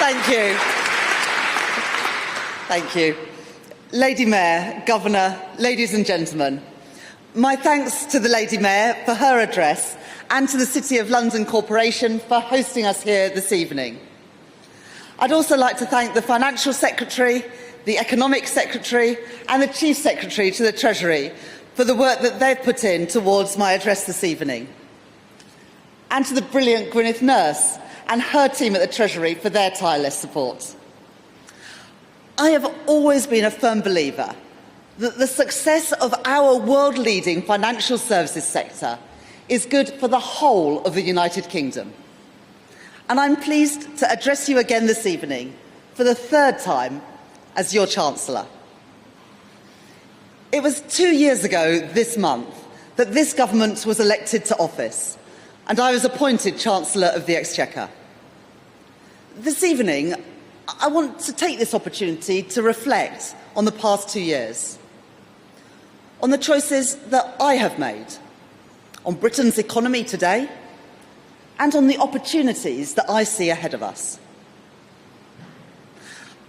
Thank you. Thank you. Lady Mayor, Governor, ladies and gentlemen, my thanks to the Lady Mayor for her address and to the City of London Corporation for hosting us here this evening. I'd also like to thank the Financial Secretary, the Economic Secretary and the Chief Secretary to the Treasury for the work that they've put in towards my address this evening, and to the brilliant Gwyneth Nurse and her team at the Treasury for their tireless support. I have always been a firm believer that the success of our world-leading financial services sector is good for the whole of the United Kingdom. And I'm pleased to address you again this evening for the third time as your Chancellor. It was 2 years ago this month that this government was elected to office, and I was appointed Chancellor of the Exchequer. This evening, I want to take this opportunity to reflect on the past 2 years, on the choices that I have made, on Britain's economy today, and on the opportunities that I see ahead of us.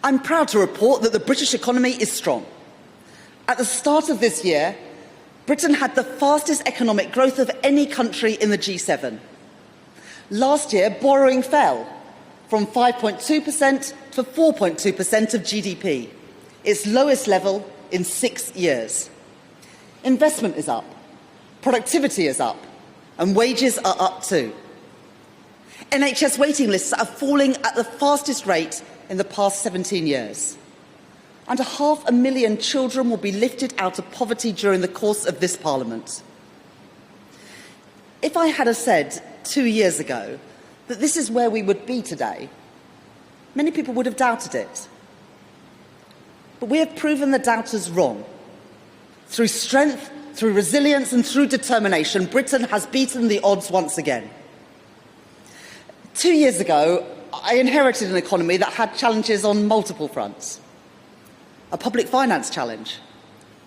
I'm proud to report that the British economy is strong. At the start of this year, Britain had the fastest economic growth of any country in the G7. Last year, borrowing fell from 5.2% to 4.2% of GDP, its lowest level in 6 years. Investment is up, productivity is up, and wages are up too. NHS waiting lists are falling at the fastest rate in the past 17 years. And 500,000 children will be lifted out of poverty during the course of this Parliament. If I had said 2 years ago that this is where we would be today, many people would have doubted it. But we have proven the doubters wrong. Through strength, through resilience and through determination, Britain has beaten the odds once again. 2 years ago, I inherited an economy that had challenges on multiple fronts. A public finance challenge,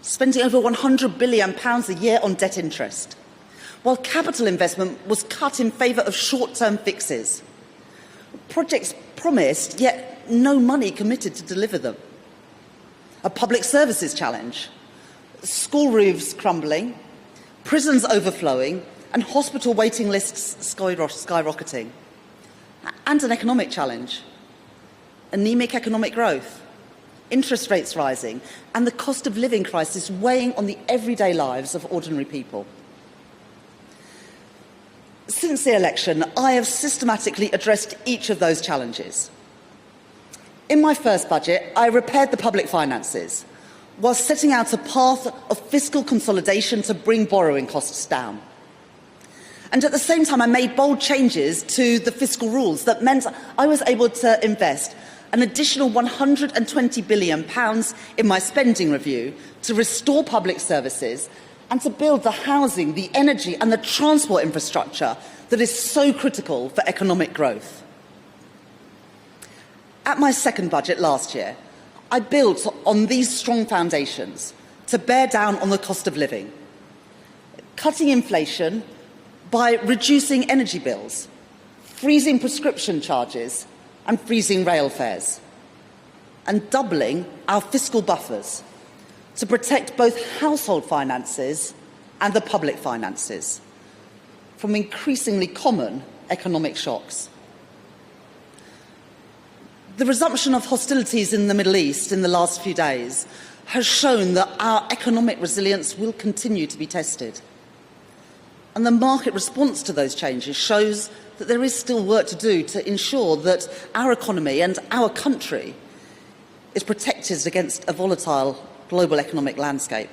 spending over £100 billion a year on debt interest, while capital investment was cut in favour of short-term fixes. Projects promised, yet no money committed to deliver them. A public services challenge, school roofs crumbling, prisons overflowing, and hospital waiting lists skyrocketing. And an economic challenge, anemic economic growth, interest rates rising, and the cost of living crisis weighing on the everyday lives of ordinary people. Since the election, I have systematically addressed each of those challenges. In my first budget, I repaired the public finances, while setting out a path of fiscal consolidation to bring borrowing costs down. And at the same time, I made bold changes to the fiscal rules that meant I was able to invest an additional £120 billion in my spending review to restore public services and to build the housing, the energy and the transport infrastructure that is so critical for economic growth. At my second budget last year, I built on these strong foundations to bear down on the cost of living, cutting inflation by reducing energy bills, freezing prescription charges and freezing rail fares, and doubling our fiscal buffers to protect both household finances and the public finances from increasingly common economic shocks. The resumption of hostilities in the Middle East in the last few days has shown that our economic resilience will continue to be tested. And the market response to those changes shows that there is still work to do to ensure that our economy and our country is protected against a volatile global economic landscape.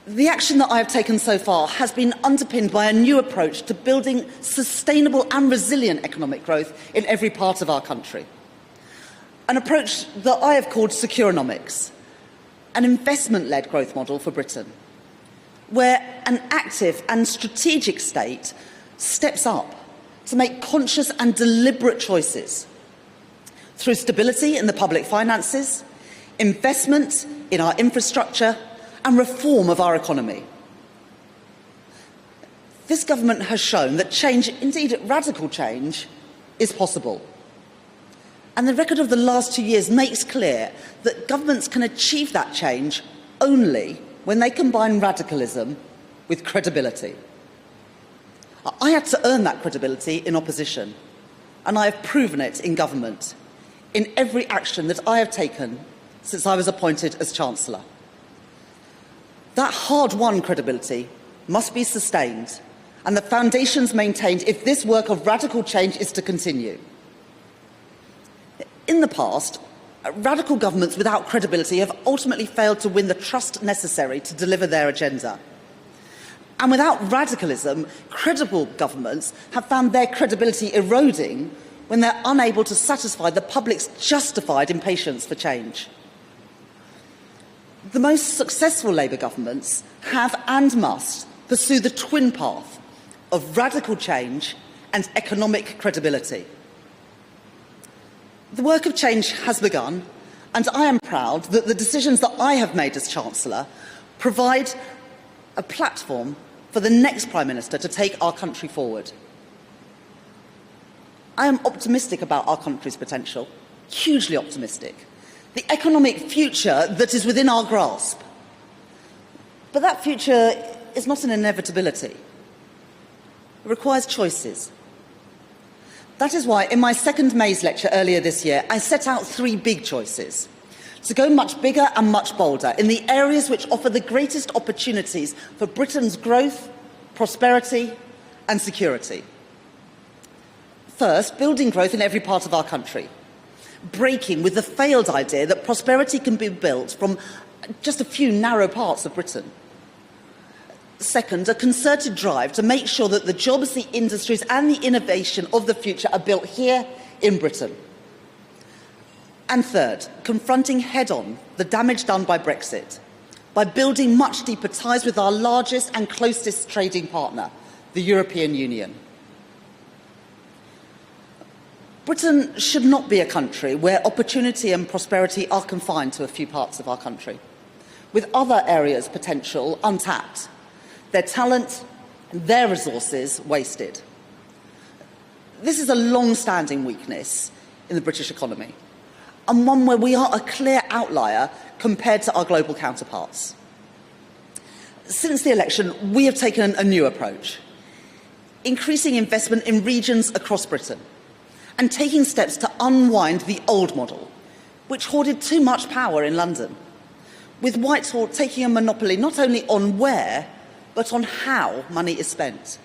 The action that I have taken so far has been underpinned by a new approach to building sustainable and resilient economic growth in every part of our country. An approach that I have called Securonomics, an investment-led growth model for Britain, where an active and strategic state steps up to make conscious and deliberate choices through stability in the public finances, investment in our infrastructure and reform of our economy. This government has shown that change, indeed radical change, is possible. And the record of the last 2 years makes clear that governments can achieve that change only when they combine radicalism with credibility. I had to earn that credibility in opposition, and I have proven it in government, in every action that I have taken since I was appointed as Chancellor. That hard-won credibility must be sustained and the foundations maintained if this work of radical change is to continue. In the past, radical governments without credibility have ultimately failed to win the trust necessary to deliver their agenda. And without radicalism, credible governments have found their credibility eroding when they're unable to satisfy the public's justified impatience for change. The most successful Labour governments have and must pursue the twin path of radical change and economic credibility. The work of change has begun, and I am proud that the decisions that I have made as Chancellor provide a platform for the next Prime Minister to take our country forward. I am optimistic about our country's potential, hugely optimistic. The economic future that is within our grasp. But that future is not an inevitability. It requires choices. That is why, in my second May's lecture earlier this year, I set out 3 big choices to go much bigger and much bolder in the areas which offer the greatest opportunities for Britain's growth, prosperity and security. First, building growth in every part of our country, breaking with the failed idea that prosperity can be built from just a few narrow parts of Britain. Second, a concerted drive to make sure that the jobs, the industries and the innovation of the future are built here in Britain. And third, confronting head-on the damage done by Brexit by building much deeper ties with our largest and closest trading partner, the European Union. Britain should not be a country where opportunity and prosperity are confined to a few parts of our country, with other areas' potential untapped, their talent and their resources wasted. This is a long-standing weakness in the British economy, and one where we are a clear outlier compared to our global counterparts. Since the election, we have taken a new approach, increasing investment in regions across Britain and taking steps to unwind the old model, which hoarded too much power in London, with Whitehall taking a monopoly not only on where, but on how money is spent.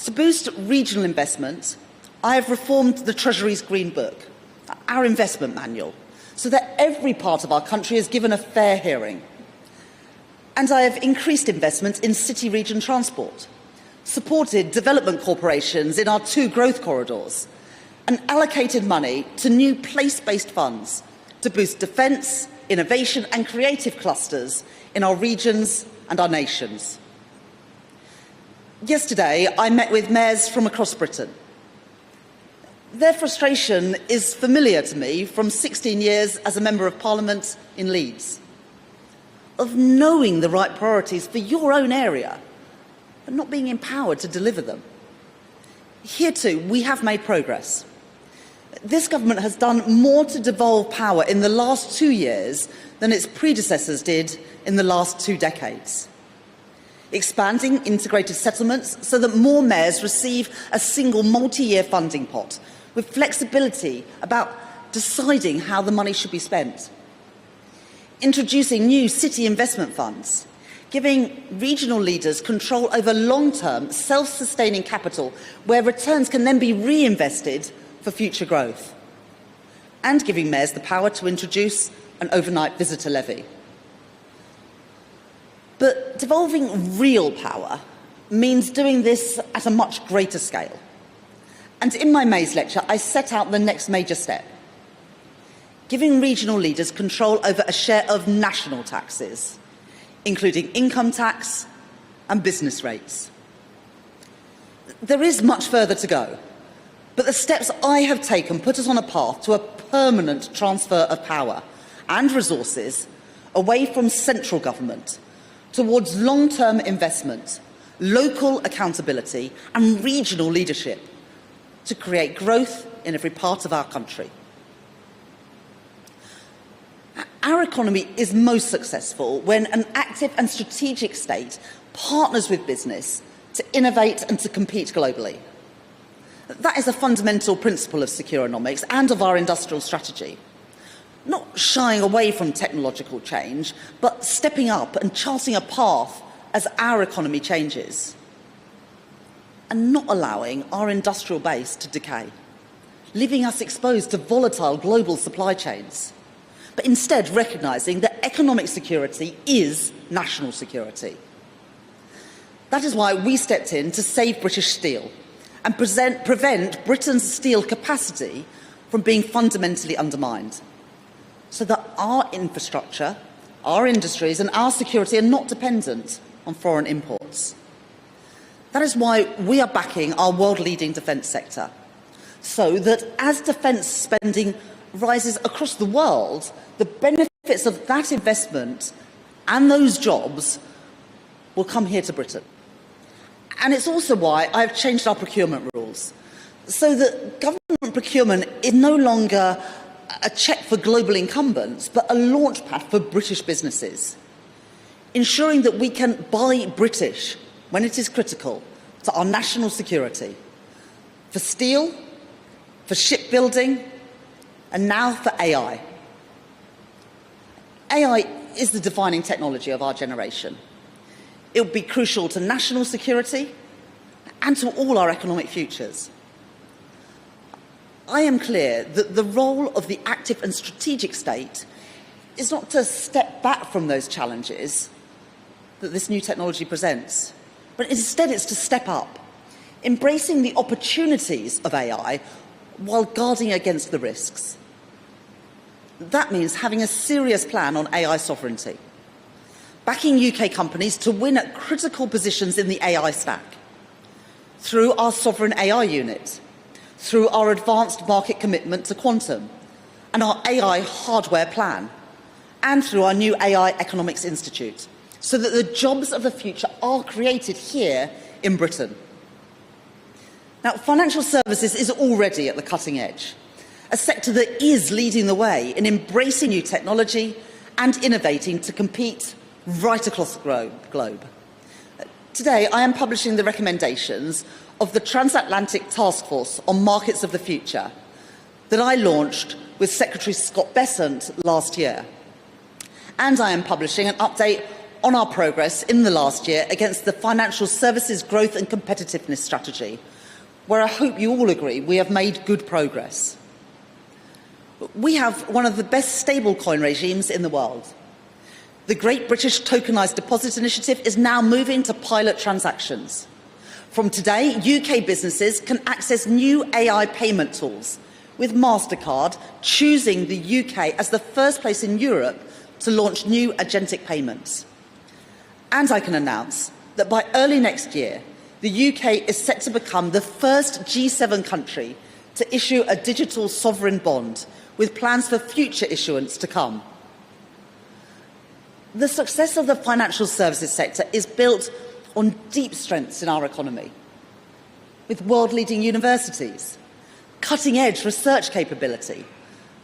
To boost regional investment, I have reformed the Treasury's Green Book, our investment manual, so that every part of our country is given a fair hearing. And I have increased investment in city-region transport, supported development corporations in our 2 growth corridors, and allocated money to new place-based funds to boost defence, innovation and creative clusters in our regions and our nations. Yesterday, I met with mayors from across Britain. Their frustration is familiar to me from 16 years as a Member of Parliament in Leeds, of knowing the right priorities for your own area, but not being empowered to deliver them. Here too, we have made progress. This government has done more to devolve power in the last 2 years than its predecessors did in the last 2 decades. Expanding integrated settlements so that more mayors receive a single multi-year funding pot with flexibility about deciding how the money should be spent. Introducing new city investment funds, giving regional leaders control over long-term, self-sustaining capital where returns can then be reinvested for future growth, and giving mayors the power to introduce an overnight visitor levy. But devolving real power means doing this at a much greater scale. And in my May's lecture, I set out the next major step, giving regional leaders control over a share of national taxes, including income tax and business rates. There is much further to go, but the steps I have taken put us on a path to a permanent transfer of power and resources away from central government towards long-term investment, local accountability and regional leadership, to create growth in every part of our country. Our economy is most successful when an active and strategic state partners with business to innovate and to compete globally. That is a fundamental principle of Securonomics and of our industrial strategy. Not shying away from technological change, but stepping up and charting a path as our economy changes. And not allowing our industrial base to decay, leaving us exposed to volatile global supply chains, but instead recognising that economic security is national security. That is why we stepped in to save British steel and prevent Britain's steel capacity from being fundamentally undermined, so that our infrastructure, our industries and our security are not dependent on foreign imports. That is why we are backing our world-leading defence sector, so that as defence spending rises across the world, the benefits of that investment and those jobs will come here to Britain. And it's also why I've changed our procurement rules, so that government procurement is no longer a check for global incumbents, but a launchpad for British businesses, ensuring that we can buy British when it is critical to our national security, for steel, for shipbuilding, and now for AI. AI is the defining technology of our generation. It will be crucial to national security and to all our economic futures. I am clear that the role of the active and strategic state is not to step back from those challenges that this new technology presents, but instead it's to step up, embracing the opportunities of AI while guarding against the risks. That means having a serious plan on AI sovereignty, backing UK companies to win at critical positions in the AI stack, through our sovereign AI unit, through our advanced market commitment to quantum, and our AI hardware plan, and through our new AI Economics Institute, so that the jobs of the future are created here in Britain. Now, financial services is already at the cutting edge, a sector that is leading the way in embracing new technology and innovating to compete right across the globe. Today, I am publishing the recommendations of the Transatlantic Task Force on Markets of the Future that I launched with Secretary Scott Bessent last year. And I am publishing an update on our progress in the last year against the Financial Services Growth and Competitiveness Strategy, where I hope you all agree we have made good progress. We have one of the best stablecoin regimes in the world. The Great British Tokenised Deposit Initiative is now moving to pilot transactions. From today, UK businesses can access new AI payment tools, with MasterCard choosing the UK as the first place in Europe to launch new agentic payments. And I can announce that by early next year, the UK is set to become the first G7 country to issue a digital sovereign bond, with plans for future issuance to come. The success of the financial services sector is built on deep strengths in our economy, with world-leading universities, cutting-edge research capability,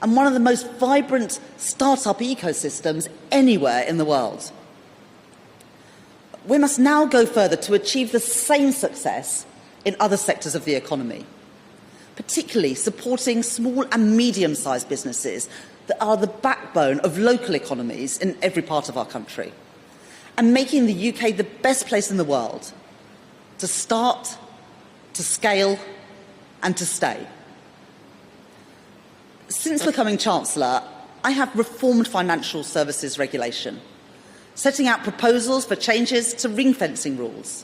and one of the most vibrant start-up ecosystems anywhere in the world. We must now go further to achieve the same success in other sectors of the economy, particularly supporting small and medium-sized businesses that are the backbone of local economies in every part of our country, and making the UK the best place in the world to start, to scale, and to stay. Since becoming Chancellor, I have reformed financial services regulation, setting out proposals for changes to ring-fencing rules.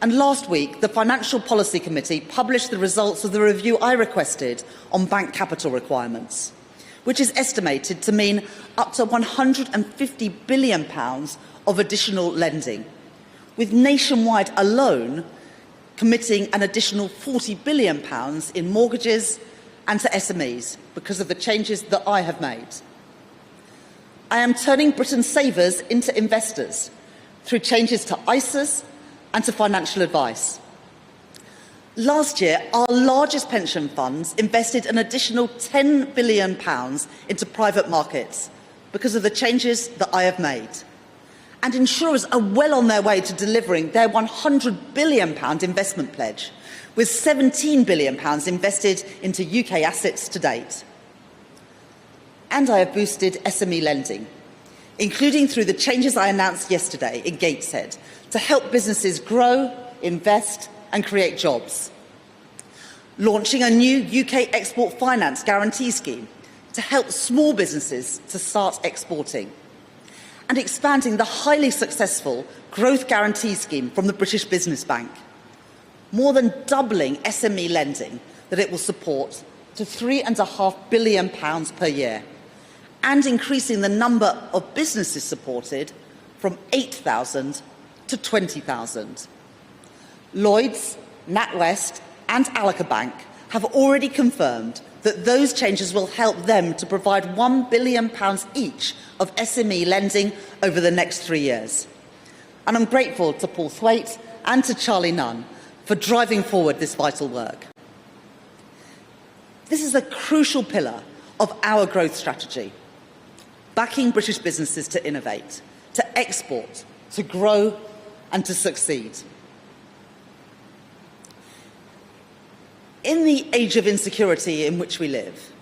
And last week, the Financial Policy Committee published the results of the review I requested on bank capital requirements, which is estimated to mean up to £150 billion of additional lending, with Nationwide alone committing an additional £40 billion in mortgages and to SMEs because of the changes that I have made. I am turning Britain's savers into investors through changes to ISAs and to financial advice. Last year, our largest pension funds invested an additional £10 billion into private markets because of the changes that I have made. And insurers are well on their way to delivering their £100 billion investment pledge, with £17 billion invested into UK assets to date. And I have boosted SME lending, including through the changes I announced yesterday in Gateshead, to help businesses grow, invest and create jobs. Launching a new UK export finance guarantee scheme to help small businesses to start exporting. And expanding the highly successful Growth Guarantee Scheme from the British Business Bank, more than doubling SME lending that it will support to £3.5 billion per year, and increasing the number of businesses supported from 8,000 to 20,000. Lloyds, NatWest and Alaka Bank have already confirmed that those changes will help them to provide £1 billion each of SME lending over the next 3 years. And I'm grateful to Paul Thwaite and to Charlie Nunn for driving forward this vital work. This is a crucial pillar of our growth strategy, backing British businesses to innovate, to export, to grow and to succeed. In the age of insecurity in which we live,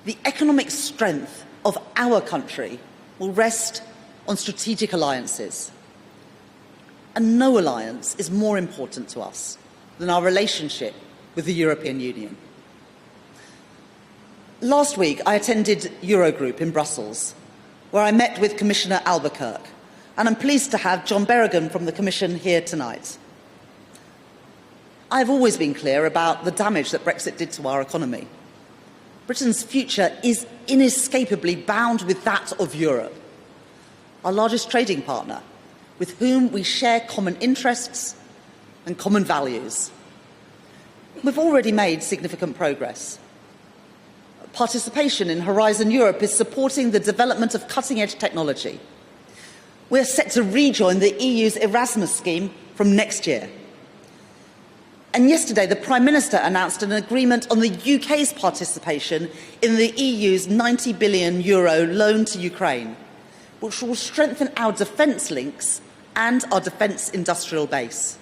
the economic strength of our country will rest on strategic alliances. And no alliance is more important to us than our relationship with the European Union. Last week, I attended Eurogroup in Brussels, where I met with Commissioner Albuquerque, and I'm pleased to have John Berrigan from the Commission here tonight. I've always been clear about the damage that Brexit did to our economy. Britain's future is inescapably bound with that of Europe, our largest trading partner, with whom we share common interests and common values. We've already made significant progress. Participation in Horizon Europe is supporting the development of cutting-edge technology. We're set to rejoin the EU's Erasmus scheme from next year. And yesterday, the Prime Minister announced an agreement on the UK's participation in the EU's €90 billion loan to Ukraine, which will strengthen our defence links and our defence industrial base.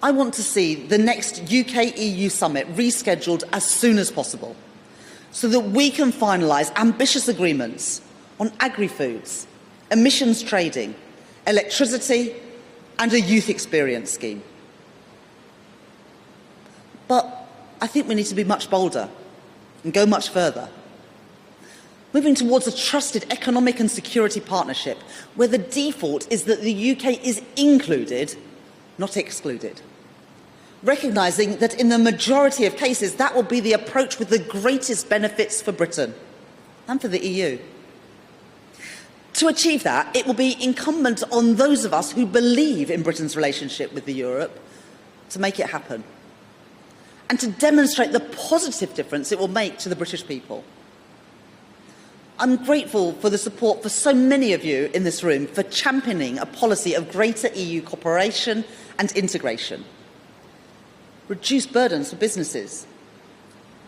I want to see the next UK-EU summit rescheduled as soon as possible, so that we can finalise ambitious agreements on agri-foods, emissions trading, electricity and a youth experience scheme. But I think we need to be much bolder and go much further, moving towards a trusted economic and security partnership where the default is that the UK is included, not excluded, recognising that in the majority of cases that will be the approach with the greatest benefits for Britain and for the EU. To achieve that, it will be incumbent on those of us who believe in Britain's relationship with Europe to make it happen, and to demonstrate the positive difference it will make to the British people. I'm grateful for the support for so many of you in this room for championing a policy of greater EU cooperation and integration. Reduced burdens for businesses,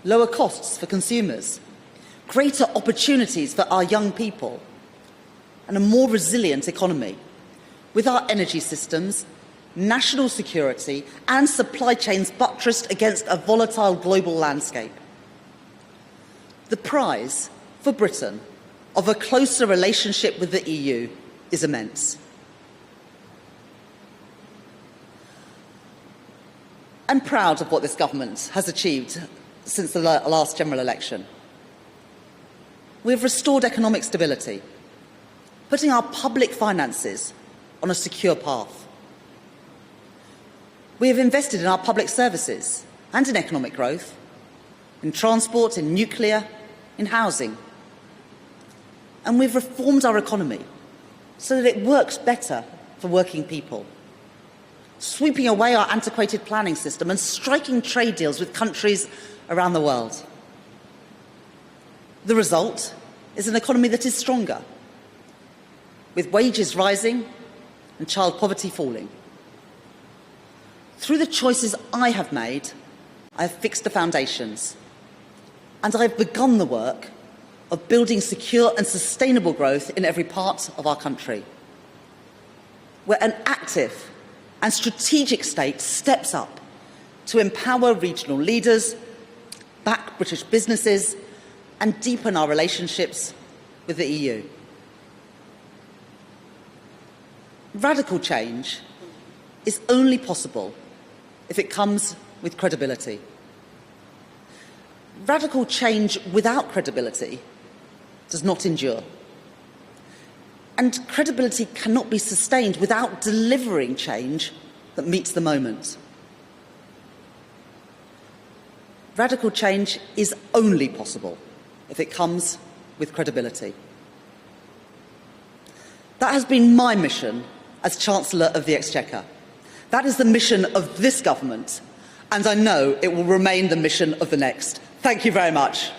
lower costs for consumers, greater opportunities for our young people, and a more resilient economy, with our energy systems, national security and supply chains buttressed against a volatile global landscape. The prize for Britain of a closer relationship with the EU is immense. I'm proud of what this government has achieved since the last general election. We have restored economic stability, putting our public finances on a secure path. We have invested in our public services and in economic growth, in transport, in nuclear, in housing. And we've reformed our economy so that it works better for working people, sweeping away our antiquated planning system and striking trade deals with countries around the world. The result is an economy that is stronger, with wages rising and child poverty falling. Through the choices I have made, I have fixed the foundations, and I have begun the work of building secure and sustainable growth in every part of our country, where an active and strategic state steps up to empower regional leaders, back British businesses, and deepen our relationships with the EU. Radical change is only possible if it comes with credibility. Radical change without credibility does not endure. And credibility cannot be sustained without delivering change that meets the moment. Radical change is only possible if it comes with credibility. That has been my mission as Chancellor of the Exchequer. That is the mission of this government, and I know it will remain the mission of the next. Thank you very much.